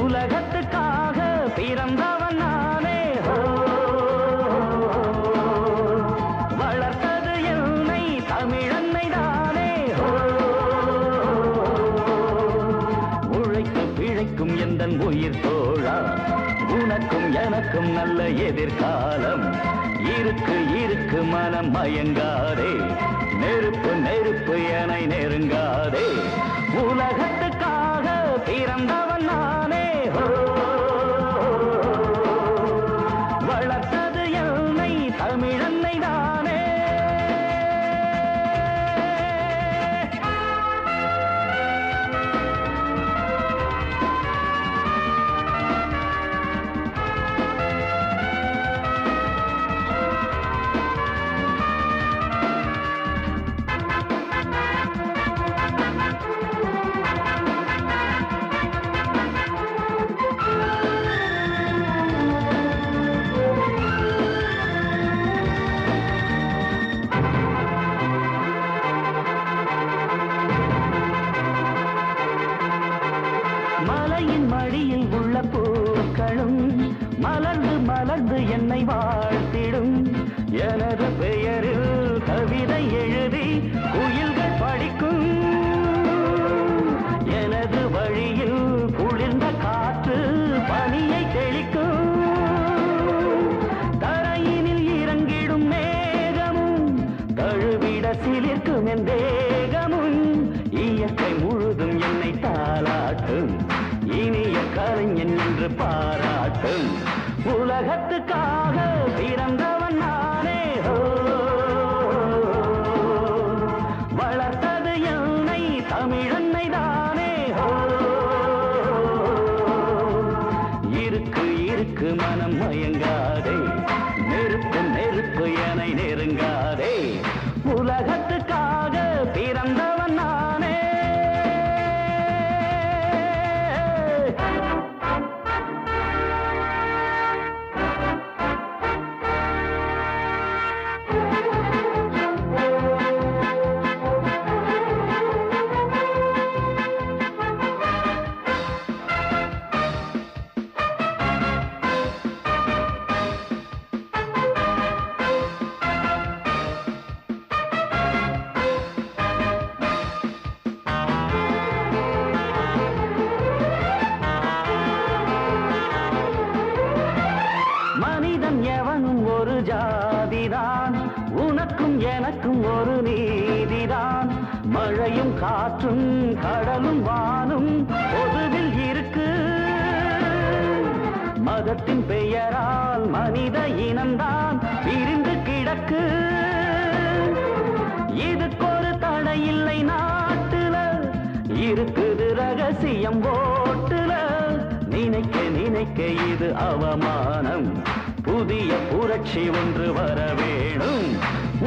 உலகத்துக்காக பிறந்தவன் நானே. வளர்த்தது என்னை தமிழன்னை தானே. உழைத்து பிழைக்கும் எந்தன் உயிர் தோழா, உனக்கும் எனக்கும் நல்ல எதிர்காலம் இருக்கு இருக்கு. மனம் மயங்காதே, நெருப்பு நெருப்பு என நெருங்காதே. உலகத்துக்காக பிறந்தவன் நானே. வளர்த்தது என்னை தமிழன்னை தானே. மலையின் மடியில் உள்ள பூக்களும் மலர்ந்து மலர்ந்து என்னை வாழ்த்திடும். எனது பெயரில் கவிதை எழுதி குயில்கள் படிக்கும். எனது வழியில் குளிர்ந்த காற்று பனியை தெளிக்கும். தரையினில் இறங்கிடும் மேகமும் தழுவிட சிலிர்க்கும் என் தேகமும். இயற்கை முழுதும் என்னை தாளாட்டும், இனிய கலைஞன் என்று பாராட்டும். உலகத்துக்காக பிறந்தவன் நானே. வளர்த்தது என்னை தமிழன்னை தானே. இருக்கு இருக்கு மனம் மயங்காதே, நெருப்பு நெருப்பு என நெருங்காதே. உலகத்துக்காக பிறந்தவன் நானே. மனிதன் எவனும் ஒரு ஜாதிதான், உனக்கும் எனக்கும் ஒரு நீதிதான். மழையும் காற்றும் கடலும் வானும் பொதுவில் இருக்கு. மதத்தின் பெயரால் மனித இனம்தான் பிரிந்து கிடக்கு. இதுக்கொரு தடை இல்லை நாட்டுல, இருக்குது ரகசியம் ஓட்டுல. நினைக்க நினைக்க இது அவமானம், புதிய புரட்சி ஒன்று வர வேணும்.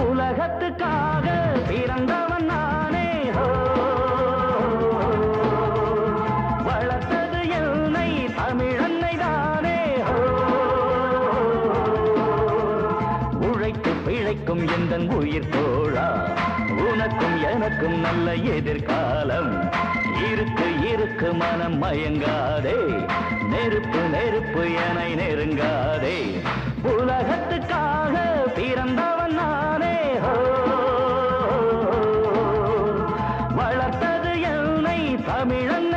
உலகத்துக்காக பிறந்தவன் நானே. வளர்த்தது என்னை தமிழன்னை தானே. உழைத்து பிழைக்கும் எந்தன் உயிர் தோழா, உனக்கும் எனக்கும் நல்ல எதிர்காலம் இருக்கு இருக்கு. மனம் மயங்காதே, நெருப்பு நெருப்பு என நெருங்காதே. உலகத்துக்காக பிறந்தவன் நானே. வளர்த்தது என்னை தமிழன்